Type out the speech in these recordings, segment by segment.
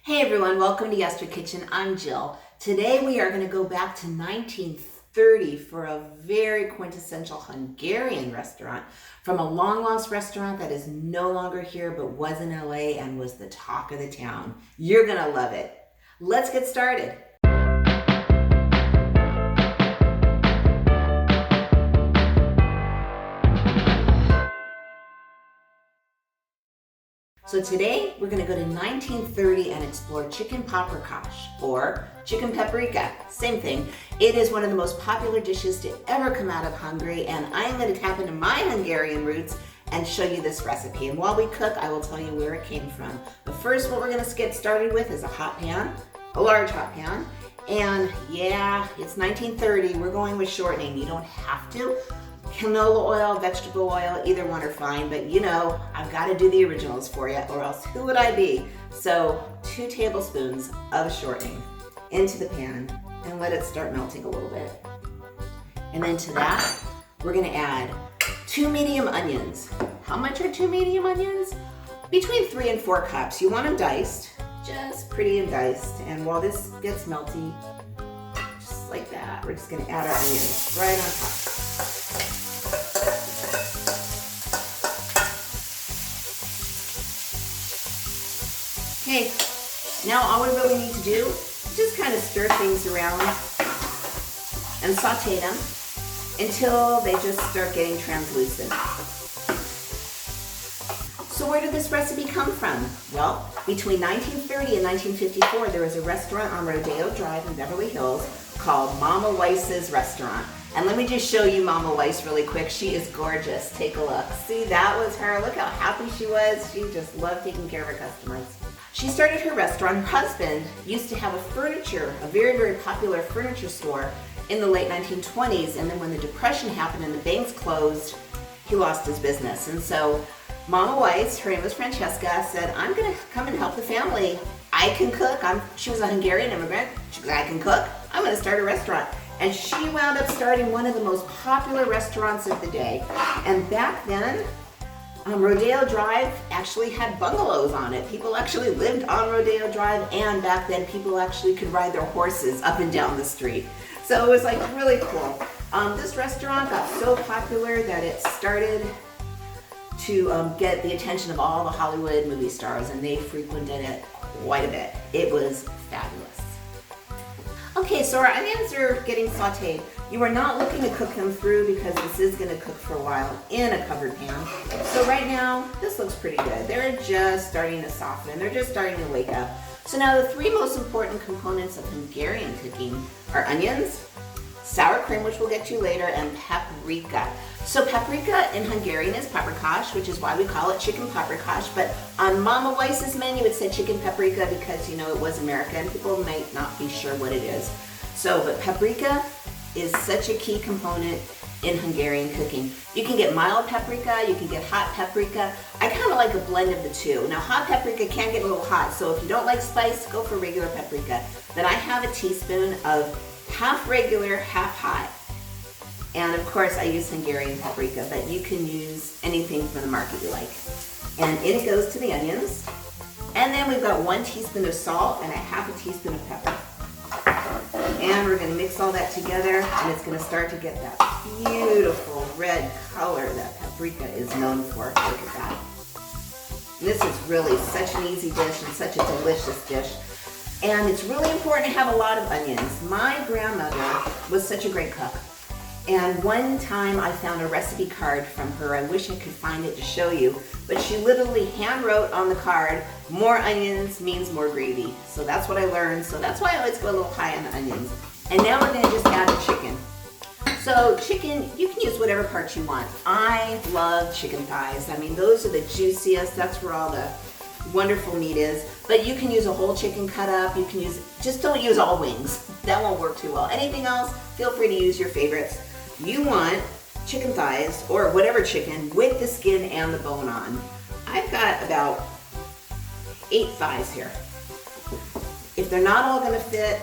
Hey everyone, welcome to YesterKitchen. I'm Jill. Today we are going to go back to 1930 for a very quintessential Hungarian restaurant from a long lost restaurant that is no longer here but was in LA and was the talk of the town. You're going to love it. Let's get started. So today we're going to go to 1930 and explore chicken paprikash or chicken paprika. Same thing. It is one of the most popular dishes to ever come out of Hungary, and I'm going to tap into my Hungarian roots and show you this recipe. And while we cook, I will tell you where it came from. But first, what we're going to get started with is a hot pan, a large hot pan. And yeah, it's 1930. We're going with shortening. You don't have to. Canola oil, vegetable oil, either one are fine, but you know, I've got to do the originals for you or else who would I be? So 2 tablespoons of shortening into the pan and let it start melting a little bit. And then to that, we're going to add 2 medium onions. How much are 2 medium onions? Between 3 and 4 cups. You want them diced, just pretty and diced. And while this gets melty, just like that, we're just going to add our onions right on top. Okay, now all we really need to do is just kind of stir things around and saute them until they just start getting translucent. So where did this recipe come from? Well, between 1930 and 1954, there was a restaurant on Rodeo Drive in Beverly Hills called Mama Weiss's Restaurant. And let me just show you Mama Weiss really quick. She is gorgeous. Take a look. See, that was her. Look how happy she was. She just loved taking care of her customers. She started her restaurant. Her husband used to have a very, very popular furniture store in the late 1920s. And then when the Depression happened and the banks closed, he lost his business. And so Mama Weiss, her name was Francesca, said, I'm going to come and help the family. I can cook. She was a Hungarian immigrant. She goes, I can cook. I'm going to start a restaurant. And she wound up starting one of the most popular restaurants of the day. And back then, Rodeo Drive actually had bungalows on it. People actually lived on Rodeo Drive, and back then people actually could ride their horses up and down the street. So it was like really cool. This restaurant got so popular that it started to get the attention of all the Hollywood movie stars, and they frequented it quite a bit. It was fabulous. Okay, so our onions are getting sauteed. You are not looking to cook them through because this is going to cook for a while in a covered pan. So right now, this looks pretty good. They're just starting to soften. They're just starting to wake up. So now the 3 most important components of Hungarian cooking are onions, sour cream, which we'll get to later, and paprika. So paprika in Hungarian is paprikash, which is why we call it chicken paprikash. But on Mama Weiss's menu, it said chicken paprika because, you know, it was American. People might not be sure what it is. So, but paprika is such a key component in Hungarian cooking. You can get mild paprika, you can get hot paprika. I kind of like a blend of the two. Now, hot paprika can get a little hot, so if you don't like spice, go for regular paprika. Then I have a teaspoon of half regular, half hot. And of course, I use Hungarian paprika, but you can use anything from the market you like. And it goes to the onions. And then we've got 1 teaspoon of salt and a half a teaspoon of pepper. And we're going to mix all that together, and it's going to start to get that beautiful red color that paprika is known for. Look at that. And this is really such an easy dish and such a delicious dish. And it's really important to have a lot of onions. My grandmother was such a great cook. And one time I found a recipe card from her. I wish I could find it to show you. But she literally hand wrote on the card, more onions means more gravy. So that's what I learned. So that's why I always go a little high on the onions. And now we're going to just add the chicken. So chicken, you can use whatever parts you want. I love chicken thighs. I mean, those are the juiciest. That's where all the wonderful meat is. But you can use a whole chicken cut up. You can use, just don't use all wings. That won't work too well. Anything else, feel free to use your favorites. You want chicken thighs or whatever chicken with the skin and the bone on. I've got about 8 thighs here. If they're not all going to fit,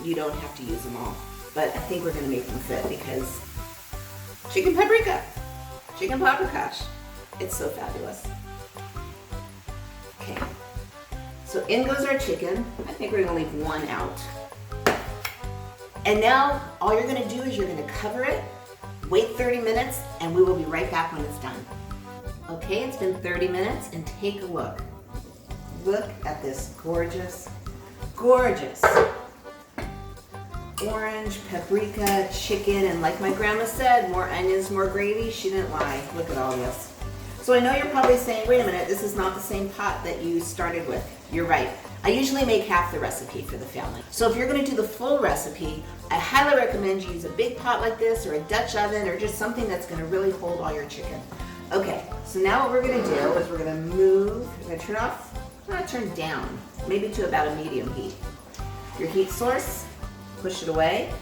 you don't have to use them all. But I think we're going to make them fit because chicken paprika, chicken paprikash, it's so fabulous. Okay, So in goes our chicken. I think we're gonna leave one out. And now all you're gonna do is you're gonna cover it, wait 30 minutes, and we will be right back when it's done. Okay, it's been 30 minutes, and take a look. Look at this gorgeous, gorgeous orange paprika chicken, and like my grandma said, more onions, more gravy. She didn't lie. Look at all this. So I know you're probably saying, wait a minute, this is not the same pot that you started with. You're right. I usually make half the recipe for the family. So if you're gonna do the full recipe, I highly recommend you use a big pot like this, or a Dutch oven, or just something that's gonna really hold all your chicken. Okay, so now what we're gonna do is we're gonna move, we're gonna turn off, I'm gonna turn down, maybe to about a medium heat. Your heat source, push it away.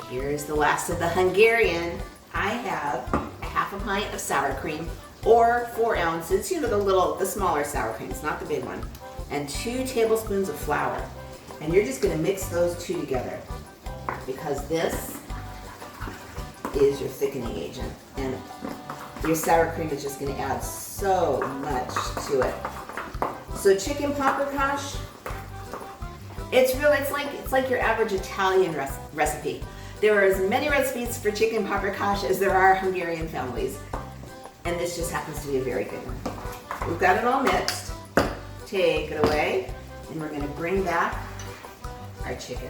Here's the last of the Hungarian. I have a half a pint of sour cream, or 4 ounces, you know, the smaller sour creams, not the big one, and 2 tablespoons of flour. And you're just gonna mix those two together, because this is your thickening agent, and your sour cream is just gonna add so much to it. So chicken paprikash, it's like your average Italian recipe. There are as many recipes for chicken paprikash as there are Hungarian families, and this just happens to be a very good one. We've got it all mixed. Take it away, and we're gonna bring back our chicken.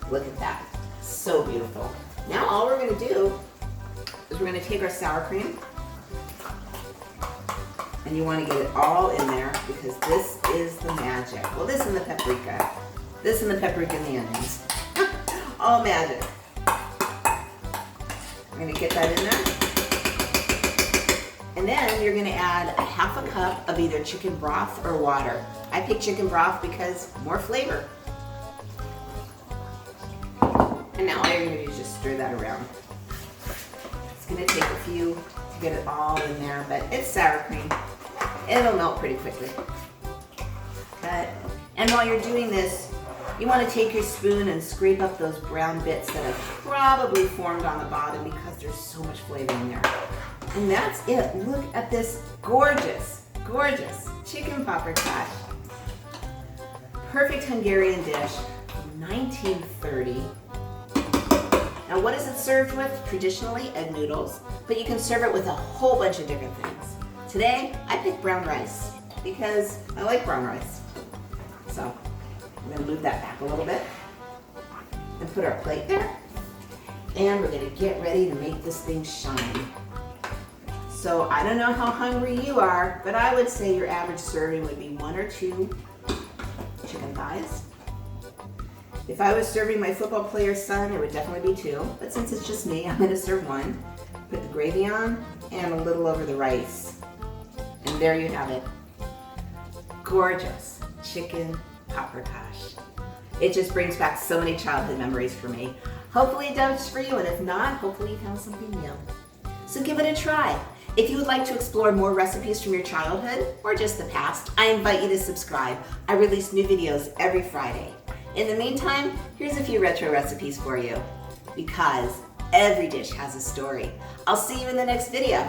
Look at that, so beautiful. Now all we're gonna do is we're gonna take our sour cream, and you wanna get it all in there, because this is the magic. Well, this and the paprika. This and the paprika and the onions. All magic. I'm gonna get that in there. And then you're gonna add a half a cup of either chicken broth or water. I pick chicken broth because more flavor. And now all you're gonna do is just stir that around. It's gonna take a few to get it all in there, but it's sour cream. It'll melt pretty quickly. Cut. And while you're doing this, you want to take your spoon and scrape up those brown bits that have probably formed on the bottom, because there's so much flavor in there. And that's it. Look at this gorgeous, gorgeous chicken paprikash. Perfect Hungarian dish from 1930. Now what is it served with? Traditionally, egg noodles, but you can serve it with a whole bunch of different things. Today, I picked brown rice because I like brown rice. So I'm gonna move that back a little bit and put our plate there. And we're gonna get ready to make this thing shine. So I don't know how hungry you are, but I would say your average serving would be 1 or 2 chicken thighs. If I was serving my football player's son, it would definitely be 2, but since it's just me, I'm gonna serve 1. Put the gravy on and a little over the rice. And there you have it. Gorgeous chicken paprikash. It just brings back so many childhood memories for me. Hopefully it does for you, and if not, hopefully you found something new. So give it a try. If you would like to explore more recipes from your childhood or just the past, I invite you to subscribe. I release new videos every Friday. In the meantime, here's a few retro recipes for you, because every dish has a story. I'll see you in the next video.